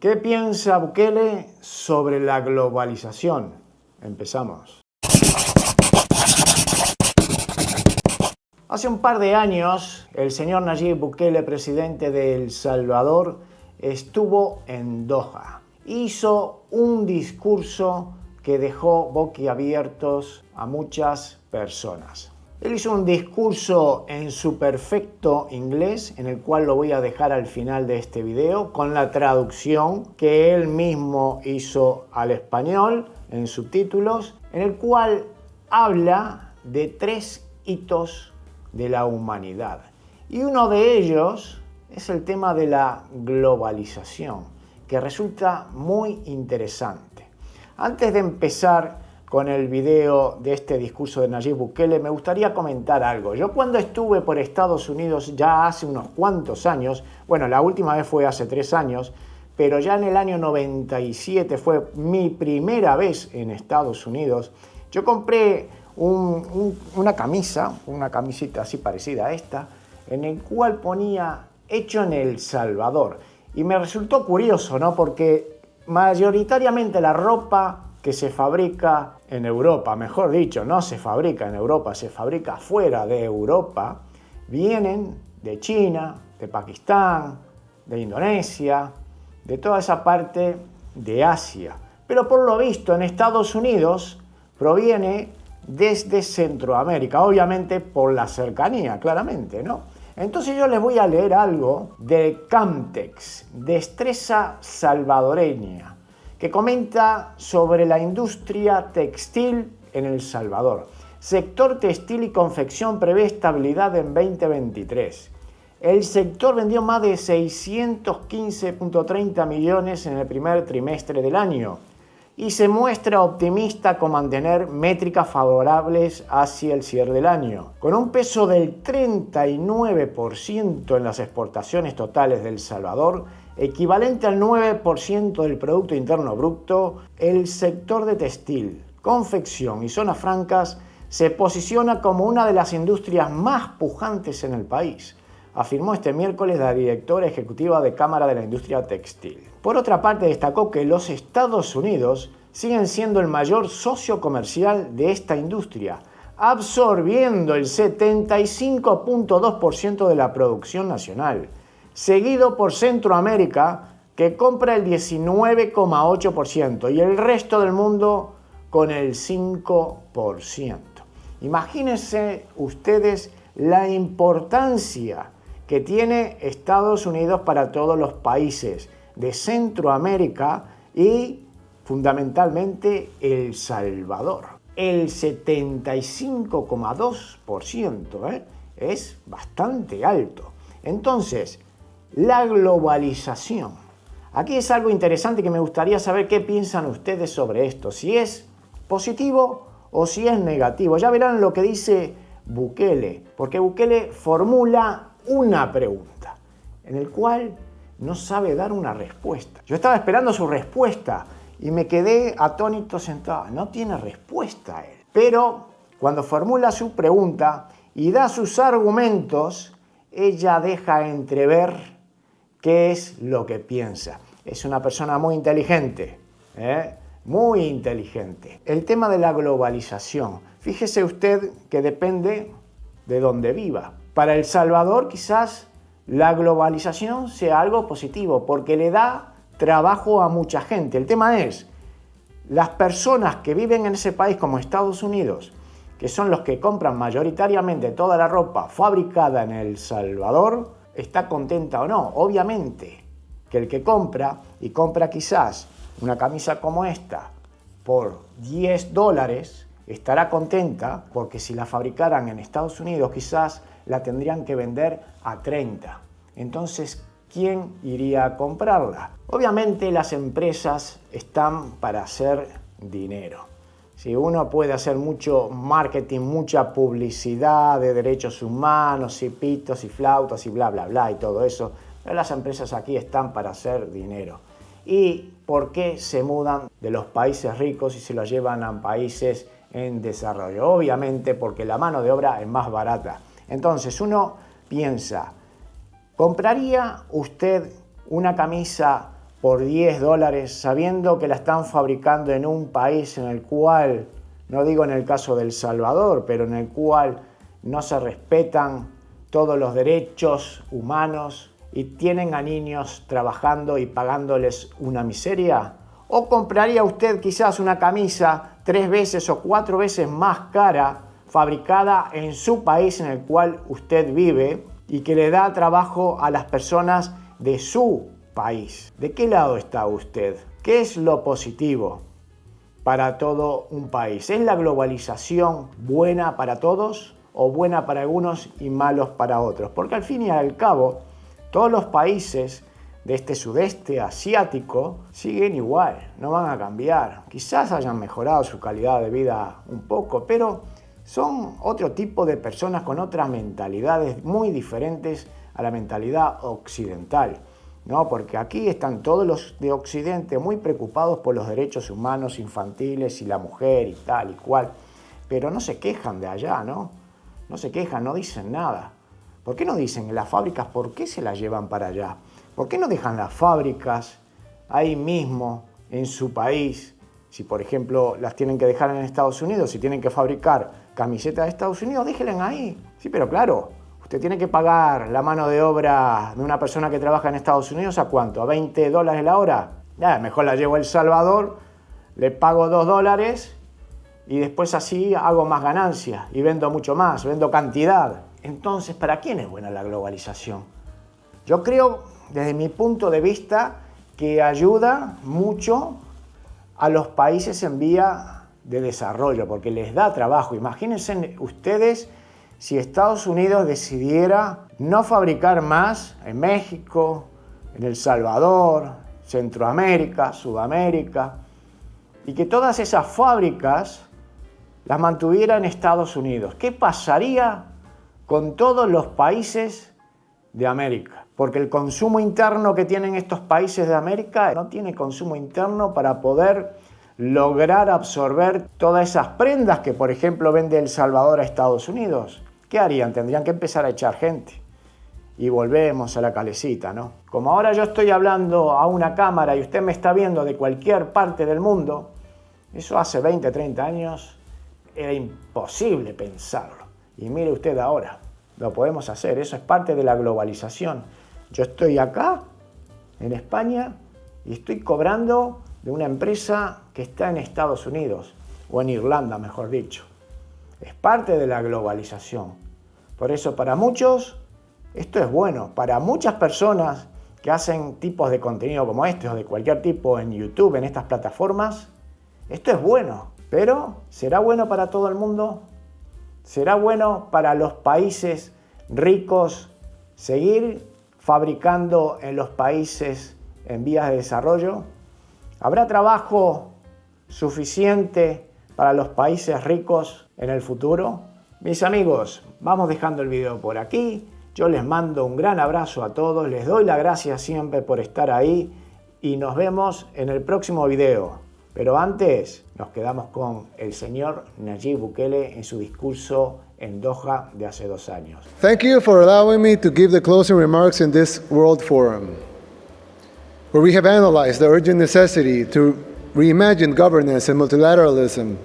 ¿Qué piensa Bukele sobre la globalización? Empezamos. Hace un par de años, el señor Nayib Bukele, presidente de El Salvador, estuvo en Doha. Hizo un discurso que dejó boquiabiertos a muchas personas. Él hizo un discurso en su perfecto inglés, en el cual lo voy a dejar al final de este video, con la traducción que él mismo hizo al español, en subtítulos, en el cual habla de 3 hitos de la humanidad. Y uno de ellos es el tema de la globalización, que resulta muy interesante. Antes de empezar con el video de este discurso de Nayib Bukele, me gustaría comentar algo. Yo cuando estuve por Estados Unidos ya hace unos cuantos años, bueno, la última vez fue hace 3 años, pero ya en el año 97 fue mi primera vez en Estados Unidos, yo compré una camisita así parecida a esta, en el cual ponía hecho en El Salvador. Y me resultó curioso, ¿no? Porque mayoritariamente la ropa que se fabrica en Europa, mejor dicho, no se fabrica en Europa, se fabrica fuera de Europa, vienen de China, de Pakistán, de Indonesia, de toda esa parte de Asia. Pero por lo visto en Estados Unidos proviene desde Centroamérica, obviamente por la cercanía, claramente, ¿no? Entonces yo les voy a leer algo de Camtex, Destreza Salvadoreña, que comenta sobre la industria textil en El Salvador. Sector textil y confección prevé estabilidad en 2023. El sector vendió más de 615.30 millones en el primer trimestre del año y se muestra optimista con mantener métricas favorables hacia el cierre del año. Con un peso del 39% en las exportaciones totales de El Salvador, equivalente al 9% del Producto Interno Bruto, el sector de textil, confección y zonas francas se posiciona como una de las industrias más pujantes en el país, afirmó este miércoles la directora ejecutiva de Cámara de la Industria Textil. Por otra parte, destacó que los Estados Unidos siguen siendo el mayor socio comercial de esta industria, absorbiendo el 75.2% de la producción nacional, seguido por Centroamérica, que compra el 19.8% y el resto del mundo con el 5%. Imagínense ustedes la importancia que tiene Estados Unidos para todos los países de Centroamérica y fundamentalmente El Salvador. El 75.2% es bastante alto. Entonces, la globalización. Aquí es algo interesante que me gustaría saber qué piensan ustedes sobre esto, si es positivo o si es negativo. Ya verán lo que dice Bukele, porque Bukele formula una pregunta en el cual no sabe dar una respuesta. Yo estaba esperando su respuesta y me quedé atónito sentado. No tiene respuesta él. Pero cuando formula su pregunta y da sus argumentos, ella deja entrever qué es lo que piensa. Es una persona muy inteligente, muy inteligente. El tema de la globalización. Fíjese usted que depende de dónde viva. Para El Salvador quizás la globalización sea algo positivo porque le da trabajo a mucha gente. El tema es, las personas que viven en ese país como Estados Unidos, que son los que compran mayoritariamente toda la ropa fabricada en El Salvador, ¿está contenta o no? Obviamente que el que compra, y compra quizás una camisa como esta por $10, estará contenta porque si la fabricaran en Estados Unidos quizás la tendrían que vender a 30. Entonces, ¿quién iría a comprarla? Obviamente las empresas están para hacer dinero. Si uno puede hacer mucho marketing, mucha publicidad de derechos humanos y pitos y flautas y bla, bla, bla y todo eso, pero las empresas aquí están para hacer dinero. ¿Y por qué se mudan de los países ricos y se los llevan a países en desarrollo? Obviamente porque la mano de obra es más barata. Entonces uno piensa, ¿compraría usted una camisa por $10, sabiendo que la están fabricando en un país en el cual, no digo en el caso de El Salvador, pero en el cual no se respetan todos los derechos humanos y tienen a niños trabajando y pagándoles una miseria? ¿O compraría usted quizás una camisa 3 veces o 4 veces más cara, fabricada en su país en el cual usted vive y que le da trabajo a las personas de su país? ¿De qué lado está usted? ¿Qué es lo positivo para todo un país? ¿Es la globalización buena para todos o buena para algunos y malos para otros? Porque al fin y al cabo, todos los países de este sudeste asiático siguen igual, no van a cambiar. Quizás hayan mejorado su calidad de vida un poco, pero son otro tipo de personas con otras mentalidades muy diferentes a la mentalidad occidental, ¿no? Porque aquí están todos los de Occidente muy preocupados por los derechos humanos infantiles y la mujer y tal y cual, pero no se quejan de allá, ¿no? No se quejan, no dicen nada. ¿Por qué no dicen en las fábricas por qué se las llevan para allá? ¿Por qué no dejan las fábricas ahí mismo en su país? Si, por ejemplo, las tienen que dejar en Estados Unidos, si tienen que fabricar camisetas de Estados Unidos, déjenlas ahí. Sí, pero claro, usted tiene que pagar la mano de obra de una persona que trabaja en Estados Unidos, ¿a cuánto? ¿A $20 la hora? Ya, mejor la llevo a El Salvador, le pago $2 y después así hago más ganancias y vendo mucho más, vendo cantidad. Entonces, ¿para quién es buena la globalización? Yo creo, desde mi punto de vista, que ayuda mucho a los países en vía de desarrollo, porque les da trabajo. Imagínense ustedes si Estados Unidos decidiera no fabricar más en México, en El Salvador, Centroamérica, Sudamérica, y que todas esas fábricas las mantuviera en Estados Unidos. ¿Qué pasaría con todos los países de América? Porque el consumo interno que tienen estos países de América no tiene consumo interno para poder lograr absorber todas esas prendas que, por ejemplo, vende El Salvador a Estados Unidos. ¿Qué harían? Tendrían que empezar a echar gente. Y volvemos a la calecita, ¿no? Como ahora yo estoy hablando a una cámara y usted me está viendo de cualquier parte del mundo, eso hace 20, 30 años era imposible pensarlo. Y mire usted ahora, lo podemos hacer. Eso es parte de la globalización. Yo estoy acá, en España, y estoy cobrando de una empresa que está en Estados Unidos, o en Irlanda, mejor dicho. Es parte de la globalización. Por eso, para muchos, esto es bueno. Para muchas personas que hacen tipos de contenido como este, o de cualquier tipo en YouTube, en estas plataformas, esto es bueno. Pero, ¿será bueno para todo el mundo? ¿Será bueno para los países ricos seguir fabricando en los países en vías de desarrollo? ¿Habrá trabajo suficiente para los países ricos en el futuro? Mis amigos, vamos dejando el video por aquí. Yo les mando un gran abrazo a todos. Les doy las gracias siempre por estar ahí y nos vemos en el próximo video. Pero antes nos quedamos con el señor Nayib Bukele en su discurso en Doha de hace 2 años. Thank you for allowing me to give the closing remarks in this World Forum, where we have analyzed the urgent necessity to reimagine governance and multilateralism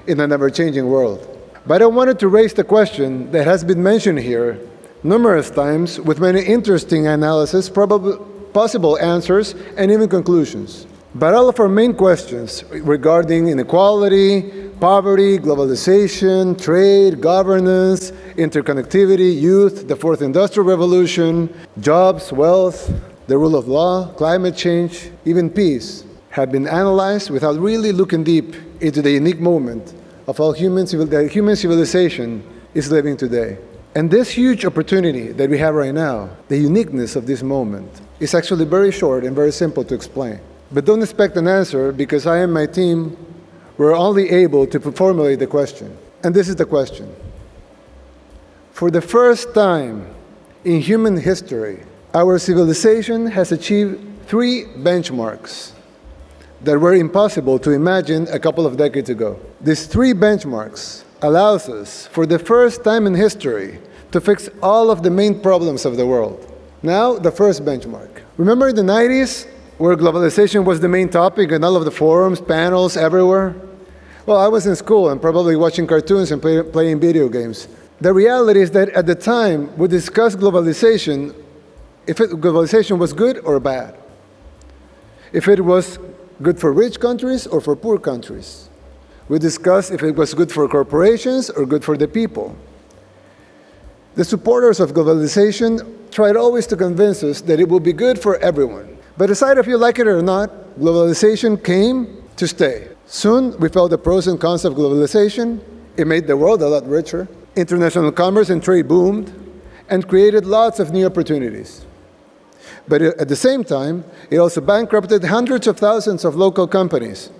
in an ever-changing world. But I wanted to raise the question that has been mentioned here numerous times with many interesting analysis, possible answers, and even conclusions. But all of our main questions regarding inequality, poverty, globalization, trade, governance, interconnectivity, youth, the fourth industrial revolution, jobs, wealth, the rule of law, climate change, even peace, have been analyzed without really looking deep into the unique moment of all human civilization is living today. And this huge opportunity that we have right now, the uniqueness of this moment, is actually very short and very simple to explain. But don't expect an answer, because I and my team were only able to formulate the question. And this is the question. For the first time in human history, our civilization has achieved 3 benchmarks that were impossible to imagine a couple of decades ago. These 3 benchmarks allows us, for the first time in history, to fix all of the main problems of the world. Now, the first benchmark. Remember in the 90s, where globalization was the main topic in all of the forums, panels, everywhere? Well, I was in school and probably watching cartoons and playing video games. The reality is that at the time, we discussed globalization, globalization was good or bad. If it was good for rich countries or for poor countries. We discussed if it was good for corporations or good for the people. The supporters of globalization tried always to convince us that it would be good for everyone. But decide if you like it or not, globalization came to stay. Soon, we felt the pros and cons of globalization. It made the world a lot richer. International commerce and trade boomed and created lots of new opportunities. But at the same time, it also bankrupted hundreds of thousands of local companies.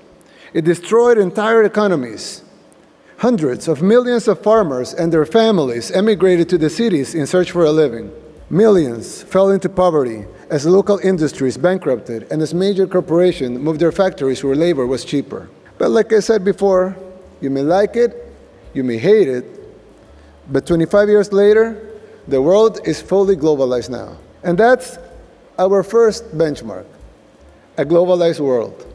It destroyed entire economies. Hundreds of millions of farmers and their families emigrated to the cities in search for a living. Millions fell into poverty as local industries bankrupted and as major corporations moved their factories where labor was cheaper. But like I said before, you may like it, you may hate it, but 25 years later, the world is fully globalized now. And that's our first benchmark, a globalized world.